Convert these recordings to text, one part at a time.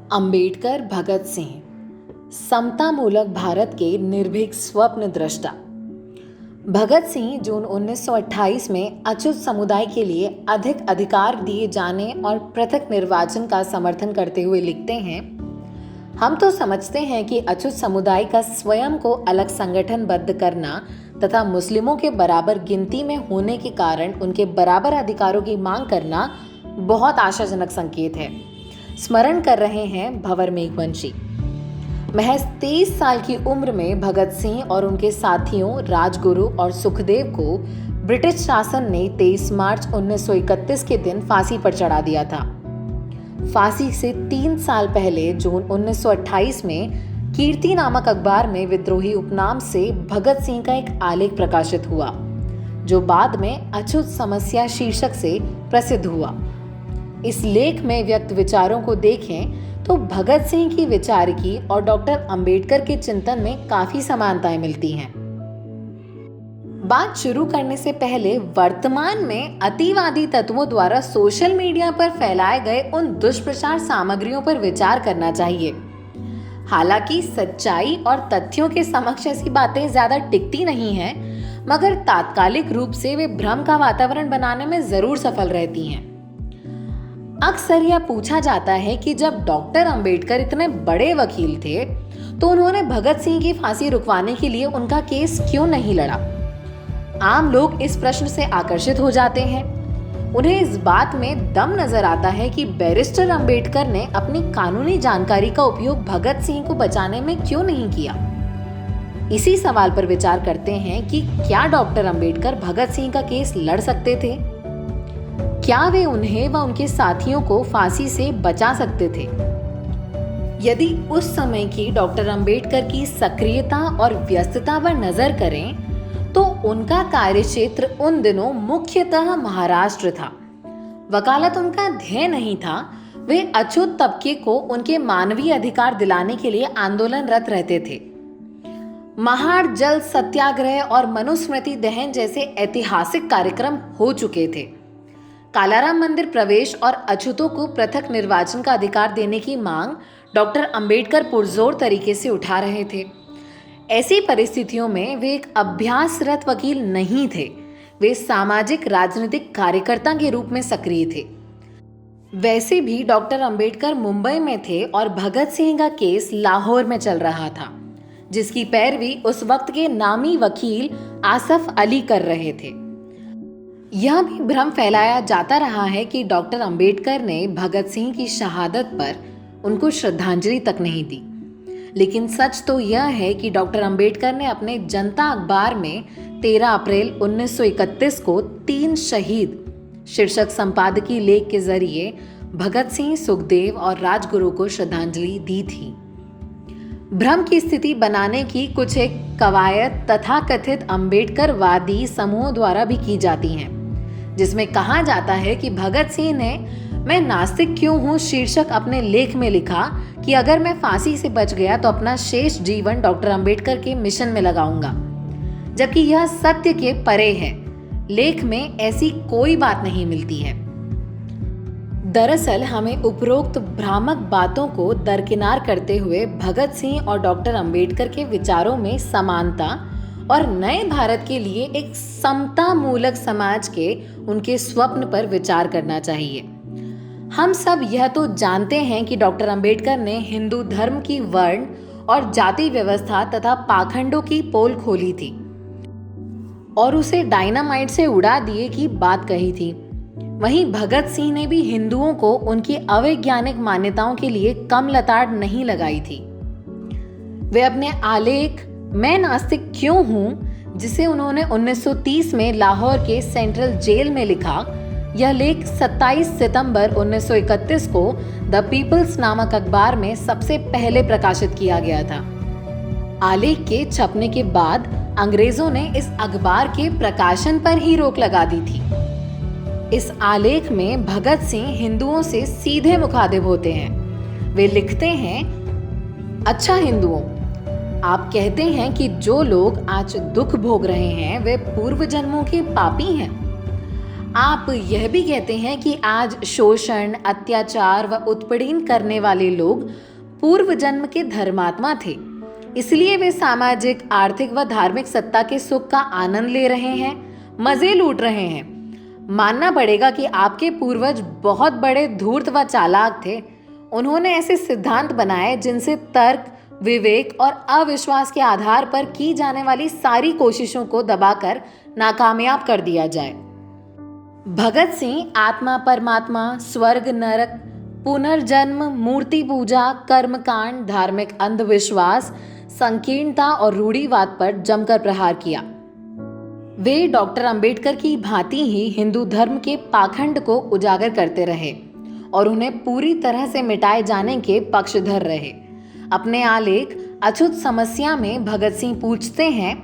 अंबेडकर भगत सिंह समतामूलक भारत के निर्भीक स्वप्न दृष्टा। भगत सिंह जून 1928 में अछूत समुदाय के लिए अधिक अधिकार दिए जाने और पृथक निर्वाचन का समर्थन करते हुए लिखते हैं, हम तो समझते हैं कि अछूत समुदाय का स्वयं को अलग संगठनबद्ध करना तथा मुस्लिमों के बराबर गिनती में होने के कारण उनके बराबर अधिकारों की मांग करना बहुत आशाजनक संकेत है। स्मरण कर रहे हैं भंवर मेघवंशी। महज 23 साल की उम्र में भगत सिंह और उनके साथियों राजगुरु और सुखदेव को ब्रिटिश शासन ने 23 मार्च 1931 के दिन फांसी पर चढ़ा दिया था। फांसी से 3 साल पहले जून 1928 में कीर्ति नामक अखबार में विद्रोही उपनाम से भगत सिंह का एक आलेख प्रकाशित हुआ, जो बाद में अछूत समस्या शीर्षक से प्रसिद्ध हुआ। इस लेख में व्यक्त विचारों को देखें तो भगत सिंह की विचारिकी और डॉक्टर अंबेडकर के चिंतन में काफी समानताएं मिलती हैं। बात शुरू करने से पहले वर्तमान में अतिवादी तत्वों द्वारा सोशल मीडिया पर फैलाए गए उन दुष्प्रचार सामग्रियों पर विचार करना चाहिए। हालांकि सच्चाई और तथ्यों के समक्ष ऐसी बातें ज्यादा टिकती नहीं हैं, मगर तात्कालिक रूप से वे भ्रम का वातावरण बनाने में जरूर सफल रहती हैं। अक्सर यह पूछा जाता है कि जब डॉक्टर अंबेडकर इतने बड़े वकील थे तो उन्होंने भगत सिंह की फांसी रुकवाने के लिए उनका केस क्यों नहीं लड़ा। आम लोग इस प्रश्न से आकर्षित हो जाते हैं। उन्हें इस बात में दम नजर आता है कि बैरिस्टर अंबेडकर ने अपनी कानूनी जानकारी का उपयोग भगत सिंह को बचाने में क्यों नहीं किया। इसी सवाल पर विचार करते हैं कि क्या डॉक्टर अंबेडकर भगत सिंह का केस लड़ सकते थे? क्या वे उन्हें व उनके साथियों को फांसी से बचा सकते थे? यदि उस समय की डॉक्टर अंबेडकर की सक्रियता और व्यस्तता पर नजर करें तो उनका कार्यक्षेत्र उन दिनों मुख्यतः महाराष्ट्र था। वकालत उनका ध्येय नहीं था। वे अछूत तबके को उनके मानवीय अधिकार दिलाने के लिए आंदोलनरत रहते थे। महाड़ जल सत्याग्रह और मनुस्मृति दहन जैसे ऐतिहासिक कार्यक्रम हो चुके थे। कालाराम मंदिर प्रवेश और अछूतों को पृथक निर्वाचन का अधिकार देने की मांग डॉक्टर अंबेडकर पुरजोर तरीके से उठा रहे थे। ऐसी परिस्थितियों में वे एक अभ्यासरत वकील नहीं थे, वे सामाजिक राजनीतिक कार्यकर्ता के रूप में सक्रिय थे। वैसे भी डॉक्टर अंबेडकर मुंबई में थे और भगत सिंह का केस लाहौर में चल रहा था, जिसकी पैरवी उस वक्त के नामी वकील आसफ अली कर रहे थे। यह भी भ्रम फैलाया जाता रहा है कि डॉक्टर अंबेडकर ने भगत सिंह की शहादत पर उनको श्रद्धांजलि तक नहीं दी, लेकिन सच तो यह है कि डॉक्टर अंबेडकर ने अपने जनता अखबार में 13 अप्रैल 1931 को 3 शहीद शीर्षक संपादकीय लेख के जरिए भगत सिंह, सुखदेव और राजगुरु को श्रद्धांजलि दी थी। भ्रम की स्थिति बनाने की कुछ एक कवायद तथाकथित अंबेडकरवादी समूहों द्वारा भी की जाती हैं, जिसमें कहा जाता है कि भगत सिंह ने मैं नास्तिक क्यों हूं शीर्षक अपने लेख में लिखा कि अगर मैं फांसी से बच गया तो अपना शेष जीवन डॉक्टर अंबेडकर के मिशन में लगाऊंगा, जबकि यह सत्य के परे है। लेख में ऐसी कोई बात नहीं मिलती है। दरअसल हमें उपरोक्त भ्रामक बातों को दरकिनार करते हुए भगत सिंह और डॉक्टर अंबेडकर के विचारों में समानता और नए भारत के लिए एक समतामूलक समाज के उनके स्वप्न पर विचार करना चाहिए। हम सब यह तो जानते हैं कि डॉक्टर अंबेडकर ने हिंदू धर्म की वर्ण और जाति व्यवस्था तथा पाखंडों की पोल खोली थी और उसे डायनामाइट से उड़ा दिए की बात कही थी। वहीं भगत सिंह ने भी हिंदुओं को उनकी अवैज्ञानिक मान्यताओं के लिए कम लताड़ नहीं लगाई थी। वे अपने आलेख मैं नास्तिक क्यों हूं, जिसे उन्होंने 1930 में लाहौर के सेंट्रल जेल में लिखा, यह लेख 27 सितंबर 1931 को द पीपल्स नामक अखबार में सबसे पहले प्रकाशित किया गया था। आलेख के छपने के बाद अंग्रेजों ने इस अखबार के प्रकाशन पर ही रोक लगा दी थी। इस आलेख में भगत सिंह हिंदुओं से सीधे मुखातिब होते हैं। वे लिखते हैं, अच्छा हिंदुओं, आप कहते हैं कि जो लोग आज दुख भोग रहे हैं वे पूर्व जन्मों के पापी हैं। आप यह भी कहते हैं कि आज शोषण, अत्याचार व उत्पीड़न करने वाले लोग पूर्व जन्म के धर्मात्मा थे, इसलिए वे सामाजिक, आर्थिक व धार्मिक सत्ता के सुख का आनंद ले रहे हैं, मजे लूट रहे हैं। मानना पड़ेगा कि आपके पूर्वज बहुत बड़े धूर्त व चालाक थे। उन्होंने ऐसे सिद्धांत बनाए जिनसे तर्क, विवेक और अविश्वास के आधार पर की जाने वाली सारी कोशिशों को दबाकर नाकामयाब कर दिया जाए। भगत सिंह आत्मा परमात्मा, स्वर्ग नरक, पुनर्जन्म, मूर्ति पूजा, कर्मकांड, धार्मिक अंधविश्वास, संकीर्णता और रूढ़िवाद पर जमकर प्रहार किया। वे डॉक्टर अंबेडकर की भांति ही हिंदू धर्म के पाखंड को उजागर करते रहे और उन्हें पूरी तरह से मिटाए जाने के पक्षधर रहे। अपने आलेख अछूत समस्या में भगत सिंह पूछते हैं,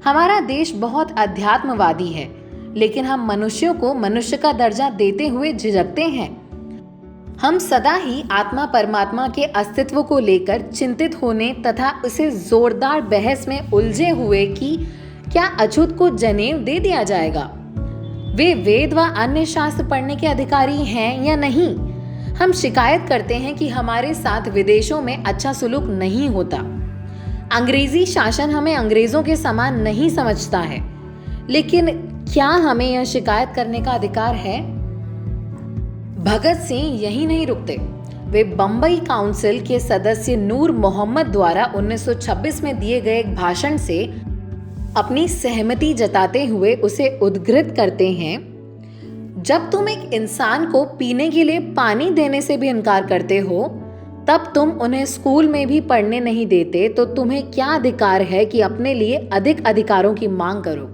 हमारा देश बहुत अध्यात्मवादी है, लेकिन हम मनुष्यों को मनुष्य का दर्जा देते हुए झिझकते हैं। हम सदा ही आत्मा परमात्मा के अस्तित्व को लेकर चिंतित होने तथा उसे जोरदार बहस में उलझे हुए कि क्या अछूत को जनेऊ दे दिया जाएगा, वे वेद व अन्य शास्त्र पढ़ने के अधिकारी हैं या नहीं। हम शिकायत करते हैं कि हमारे साथ विदेशों में अच्छा सुलूक नहीं होता। अंग्रेजी शासन हमें अंग्रेजों के समान नहीं समझता है, लेकिन क्या हमें यह शिकायत करने का अधिकार है? भगत सिंह यही नहीं रुकते। वे बम्बई काउंसिल के सदस्य नूर मोहम्मद द्वारा 1926 में दिए गए एक भाषण से अपनी सहमति जताते हुए उसे उद्धृत करते हैं, जब तुम एक इंसान को पीने के लिए पानी देने से भी इनकार करते हो, तब तुम उन्हें स्कूल में भी पढ़ने नहीं देते, तो तुम्हें क्या अधिकार है कि अपने लिए अधिक अधिकारों की मांग करो?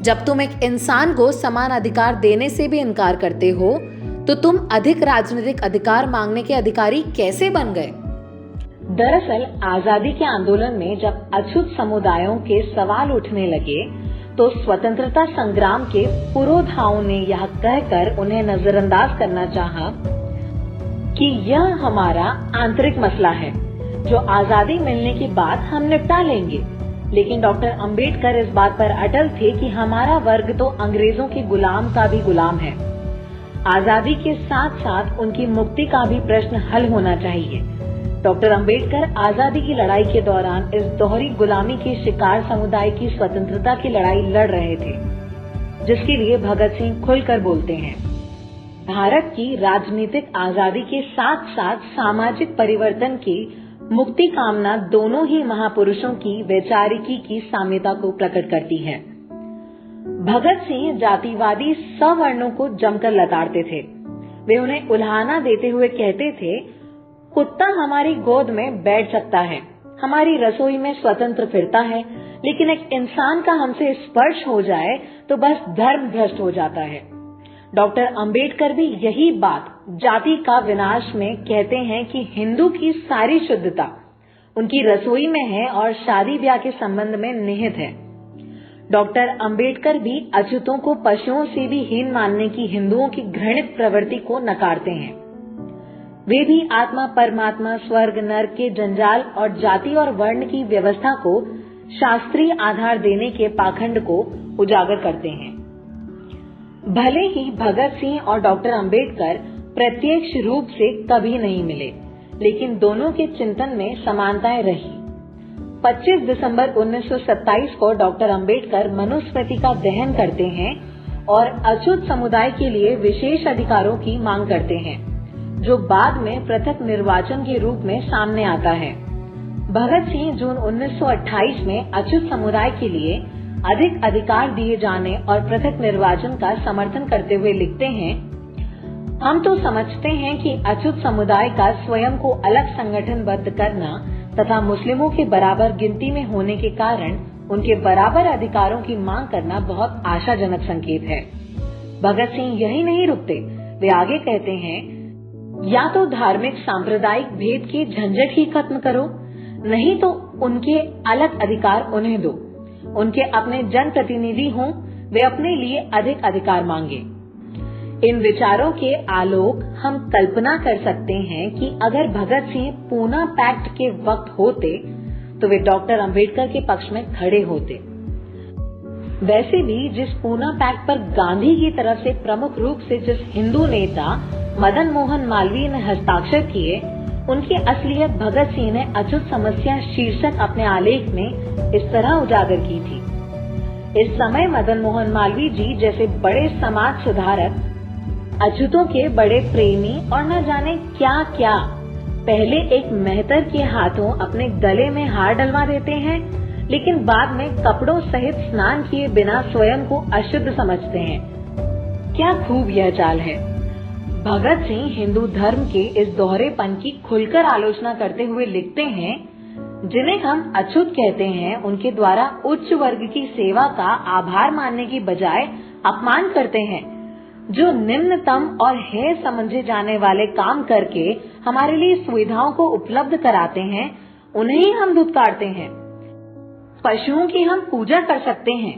जब तुम एक इंसान को समान अधिकार देने से भी इनकार करते हो, तो तुम अधिक राजनीतिक अधिकार मांगने के अधिकारी कैसे बन गए? दरअसल आजादी के आंदोलन में जब अछूत समुदायों के सवाल उठने लगे, तो स्वतंत्रता संग्राम के पुरोधाओं ने यह कहकर उन्हें नजरअंदाज करना चाहा कि यह हमारा आंतरिक मसला है, जो आजादी मिलने के बाद हम निपटा लेंगे। लेकिन डॉक्टर अंबेडकर इस बात पर अटल थे कि हमारा वर्ग तो अंग्रेजों के गुलाम का भी गुलाम है। आजादी के साथ साथ उनकी मुक्ति का भी प्रश्न हल होना चाहिए। डॉक्टर अंबेडकर आजादी की लड़ाई के दौरान इस दोहरी गुलामी के शिकार समुदाय की स्वतंत्रता की लड़ाई लड़ रहे थे, जिसके लिए भगत सिंह खुलकर बोलते हैं। भारत की राजनीतिक आजादी के साथ साथ सामाजिक परिवर्तन की मुक्ति कामना दोनों ही महापुरुषों की वैचारिकी की साम्यता को प्रकट करती है। भगत सिंह जातिवादी सवर्णों को जमकर लताड़ते थे। वे उन्हें उल्हाना देते हुए कहते थे, कुत्ता हमारी गोद में बैठ सकता है, हमारी रसोई में स्वतंत्र फिरता है, लेकिन एक इंसान का हमसे स्पर्श हो जाए तो बस धर्म भ्रष्ट हो जाता है। डॉक्टर अंबेडकर भी यही बात जाति का विनाश में कहते हैं कि हिंदू की सारी शुद्धता उनकी रसोई में है और शादी ब्याह के संबंध में निहित है। डॉक्टर अंबेडकर भी अछूतों को पशुओं से भी हीन मानने की हिंदुओं की घृणित प्रवृत्ति को नकारते हैं। वे भी आत्मा परमात्मा, स्वर्ग नरक के जंजाल और जाति और वर्ण की व्यवस्था को शास्त्रीय आधार देने के पाखंड को उजागर करते हैं। भले ही भगत सिंह और डॉक्टर अंबेडकर प्रत्यक्ष रूप से कभी नहीं मिले, लेकिन दोनों के चिंतन में समानताएं रही। 25 दिसंबर 1927 को डॉक्टर अंबेडकर मनुस्मृति का दहन करते हैं और अछूत समुदाय के लिए विशेष अधिकारों की मांग करते हैं, जो बाद में पृथक निर्वाचन के रूप में सामने आता है। भगत सिंह जून 1928 में अछूत समुदाय के लिए अधिक अधिकार दिए जाने और पृथक निर्वाचन का समर्थन करते हुए लिखते हैं, हम तो समझते हैं कि अछूत समुदाय का स्वयं को अलग संगठनबद्ध करना तथा मुस्लिमों के बराबर गिनती में होने के कारण उनके बराबर अधिकारों की मांग करना बहुत आशाजनक संकेत है। भगत सिंह यही नहीं रुकते, वे आगे कहते हैं, या तो धार्मिक सांप्रदायिक भेद की झंझट ही खत्म करो, नहीं तो उनके अलग अधिकार उन्हें दो। उनके अपने जनप्रतिनिधि हों, वे अपने लिए अधिक अधिकार मांगे। इन विचारों के आलोक हम कल्पना कर सकते हैं कि अगर भगत सिंह पूना पैक्ट के वक्त होते तो वे डॉक्टर अंबेडकर के पक्ष में खड़े होते। वैसे भी जिस पूना पैक्ट पर गांधी की तरफ से प्रमुख रूप से जिस हिंदू नेता मदन मोहन मालवीय ने हस्ताक्षर किए, उनकी असलियत भगत सिंह ने अछूत समस्या शीर्षक अपने आलेख में इस तरह उजागर की थी। इस समय मदन मोहन मालवीय जी जैसे बड़े समाज सुधारक, अछूतों के बड़े प्रेमी और न जाने क्या क्या, पहले एक मेहतर के हाथों अपने गले में हार डलवा देते हैं, लेकिन बाद में कपड़ों सहित स्नान किए बिना स्वयं को अशुद्ध समझते हैं। क्या खूब यह चाल है। भगत सिंह हिंदू धर्म के इस दोहरेपन की खुलकर आलोचना करते हुए लिखते हैं, जिन्हें हम अछूत कहते हैं, उनके द्वारा उच्च वर्ग की सेवा का आभार मानने की बजाय अपमान करते हैं। जो निम्नतम और है समझे जाने वाले काम करके हमारे लिए सुविधाओं को उपलब्ध कराते हैं, उन्हें ही हम धुतकारते हैं। पशुओं की हम पूजा कर सकते हैं,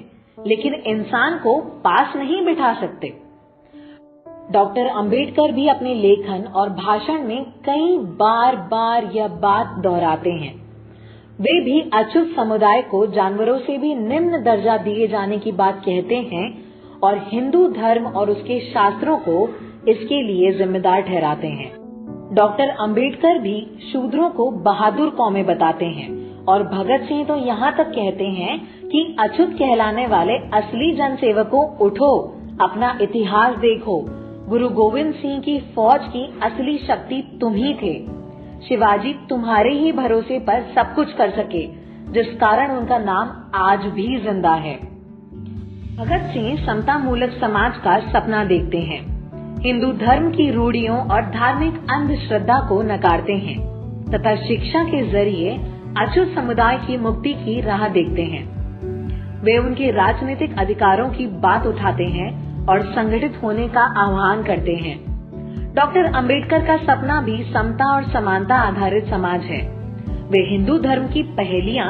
लेकिन इंसान को पास नहीं बिठा सकते। डॉक्टर अंबेडकर भी अपने लेखन और भाषण में कई बार यह बात दोहराते हैं। वे भी अछूत समुदाय को जानवरों से भी निम्न दर्जा दिए जाने की बात कहते हैं और हिंदू धर्म और उसके शास्त्रों को इसके लिए जिम्मेदार ठहराते हैं। डॉक्टर अंबेडकर भी शूद्रों को बहादुर कौमें बताते हैं और भगत सिंह तो यहाँ तक कहते हैं कि अछूत कहलाने वाले असली जनसेवकों, उठो, अपना इतिहास देखो। गुरु गोविंद सिंह की फौज की असली शक्ति तुम ही थे। शिवाजी तुम्हारे ही भरोसे पर सब कुछ कर सके, जिस कारण उनका नाम आज भी जिंदा है। भगत सिंह समता मूलक समाज का सपना देखते हैं, हिंदू धर्म की रूढ़ियों और धार्मिक अंधश्रद्धा को नकारते हैं तथा शिक्षा के जरिए अछूत समुदाय की मुक्ति की राह देखते हैं। वे उनके राजनीतिक अधिकारों की बात उठाते हैं और संगठित होने का आह्वान करते हैं। डॉक्टर अंबेडकर का सपना भी समता और समानता आधारित समाज है। वे हिंदू धर्म की पहेलियां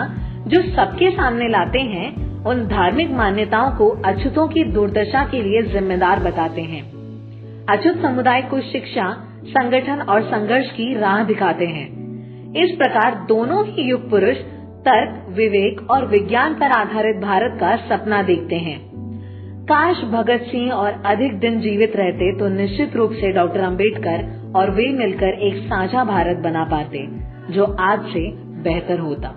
जो सबके सामने लाते हैं, उन धार्मिक मान्यताओं को अछूतों की दुर्दशा के लिए जिम्मेदार बताते हैं। अछूत समुदाय को शिक्षा, संगठन और संघर्ष की राह दिखाते हैं। इस प्रकार दोनों ही युग पुरुष तर्क, विवेक और विज्ञान पर आधारित भारत का सपना देखते हैं। काश भगत सिंह और अधिक दिन जीवित रहते तो निश्चित रूप से डॉक्टर अंबेडकर और वे मिलकर एक साझा भारत बना पाते, जो आज से बेहतर होता।